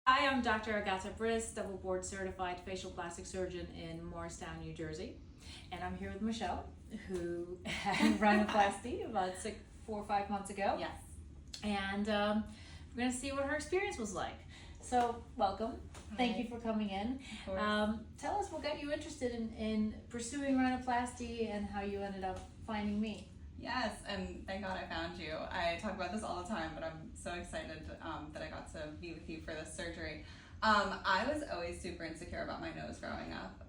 Hi, I'm Dr. Agata Brys, double board certified facial plastic surgeon in Morristown, New Jersey. And I'm here with Michelle, who had rhinoplasty about 4 or 5 months ago. Yes. And we're going to see what her experience was like. So, welcome. Thank you for coming in. Tell us what got you interested in pursuing rhinoplasty and how you ended up finding me. Yes, and thank God I found you. I talk about this all the time, but I'm so excited that I got to be with you for this surgery. I was always super insecure about my nose growing up.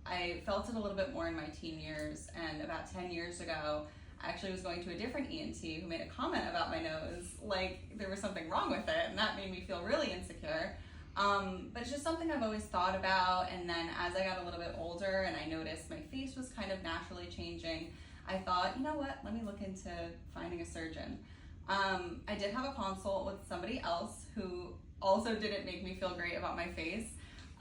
I felt it a little bit more in my teen years, and about 10 years ago, I actually was going to a different ENT who made a comment about my nose, like there was something wrong with it, and that made me feel really insecure. But it's just something I've always thought about, and then as I got a little bit older and I noticed my face was kind of naturally changing, I thought, you know what, let me look into finding a surgeon. I did have a consult with somebody else who also didn't make me feel great about my face.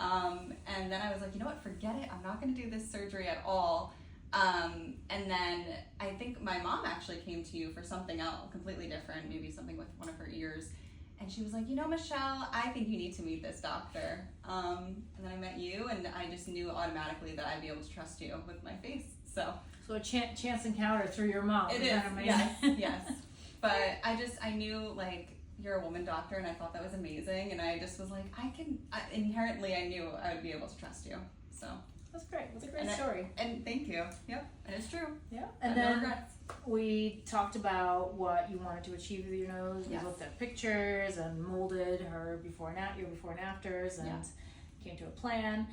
And then I was like, you know what, forget it. I'm not going to do this surgery at all. And then I think my mom actually came to you for something else completely different, maybe something with one of her ears. And she was like, you know, Michelle, I think you need to meet this doctor. And then I met you, and I just knew automatically that I'd be able to trust you with my face. So a chance encounter through your mom. It is, yes. But I knew, like, you're a woman doctor, and I thought that was amazing, and I just was like, inherently I knew I would be able to trust you, so. That's great. That's a great story. And thank you. Yep, and it's true. Yeah. And then we talked about what you wanted to achieve with your nose. Yes. We looked at pictures and molded her your before and afters, and came to a plan.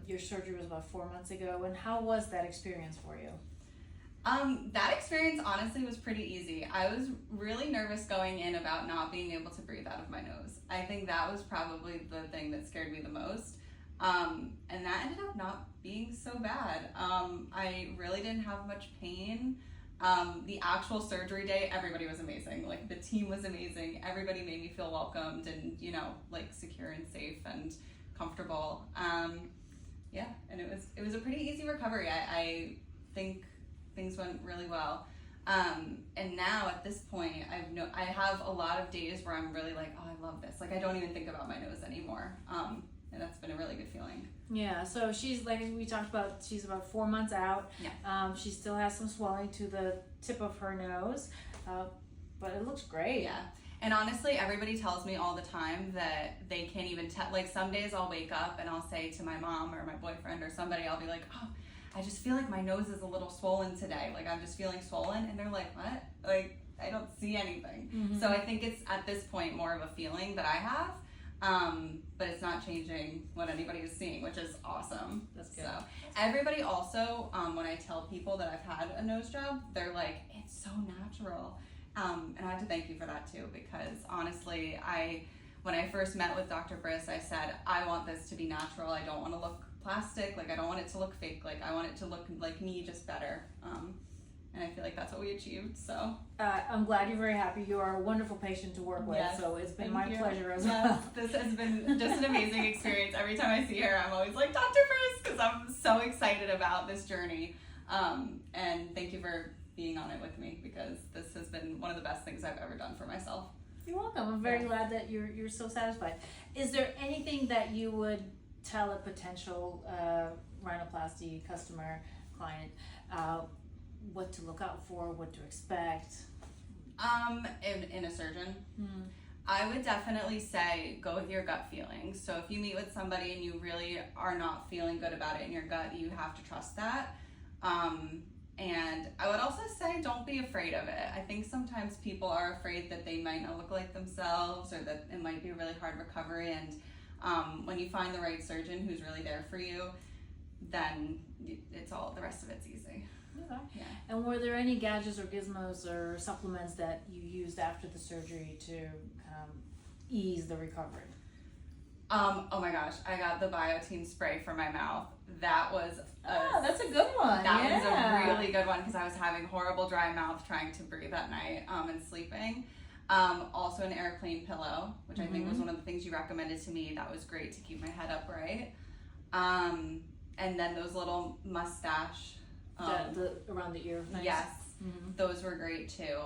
Your surgery was about 4 months ago, and how was that experience for you? That experience honestly was pretty easy. I was really nervous going in about not being able to breathe out of my nose. I think that was probably the thing that scared me the most. And that ended up not being so bad. I really didn't have much pain. The actual surgery day, everybody was amazing. Like, the team was amazing. Everybody made me feel welcomed and, you know, like, secure and safe and comfortable. And it was a pretty easy recovery. I think things went really well. And now at this point, I have a lot of days where I'm really like, oh, I love this. Like, I don't even think about my nose anymore. And that's been a really good feeling. Yeah, so she's, like we talked about, she's about 4 months out. Yeah. She still has some swelling to the tip of her nose, but it looks great. Yeah. And honestly, everybody tells me all the time that they can't even tell. Like, some days I'll wake up and I'll say to my mom or my boyfriend or somebody, I'll be like, oh, I just feel like my nose is a little swollen today. Like, I'm just feeling swollen. And they're like, what? Like, I don't see anything. Mm-hmm. So I think it's at this point more of a feeling that I have. But it's not changing what anybody is seeing, which is awesome. That's good. So everybody also, when I tell people that I've had a nose job, they're like, it's so natural. And I have to thank you for that too, because honestly, when I first met with Dr. Brys, I said, I want this to be natural. I don't want to look plastic. Like, I don't want it to look fake. Like, I want it to look like me, just better. And I feel like that's what we achieved, so. I'm glad you're very happy. You are a wonderful patient to work with, yes, so it's been my pleasure as yes, well. This has been just an amazing experience. Every time I see her, I'm always like, Dr. Brys, because I'm so excited about this journey. And thank you for being on it with me, because this has been one of the best things I've ever done for myself. You're welcome. I'm very glad that you're so satisfied. Is there anything that you would tell a potential rhinoplasty customer, client, what to look out for, what to expect? In a surgeon, I would definitely say go with your gut feelings. So if you meet with somebody and you really are not feeling good about it in your gut, you have to trust that. And I would also say don't be afraid of it. I think sometimes people are afraid that they might not look like themselves, or that it might be a really hard recovery. And when you find the right surgeon who's really there for you, then the rest of it's easy. Okay. Yeah. And were there any gadgets or gizmos or supplements that you used after the surgery to ease the recovery? Oh my gosh, I got the Biotin spray for my mouth. That was that's a good one. That was a really good one, because I was having horrible dry mouth trying to breathe at night and sleeping. Also an airplane pillow, which I think was one of the things you recommended to me. That was great to keep my head upright. And then those little mustache around the ear. Nice. Yes, those were great too.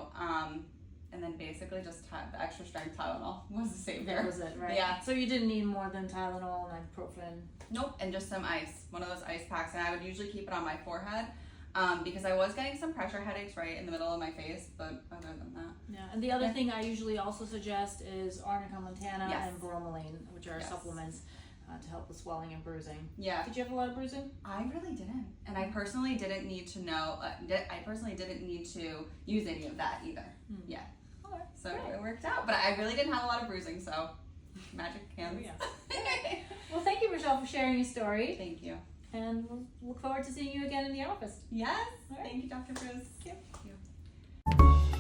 and then basically just the extra strength Tylenol was the savior. That was it, right? Yeah. So you didn't need more than Tylenol and ibuprofen? Nope, and just some ice, one of those ice packs, and I would usually keep it on my forehead because I was getting some pressure headaches right in the middle of my face, but other than that. Yeah, and the other thing I usually also suggest is arnica montana and bromelain, which are supplements to help with swelling and bruising. Yeah. Did you have a lot of bruising? I really didn't, and I personally didn't need to know. I personally didn't need to use any of that either. Yeah. Okay, So great. it worked out, but I really didn't have a lot of bruising, so magic hands. Oh, yeah. Well, thank you, Rochelle, for sharing your story, Thank you. and we'll look forward to seeing you again in the office. Yes. All right. Thank you, Dr. Brys. Thank you. Thank you.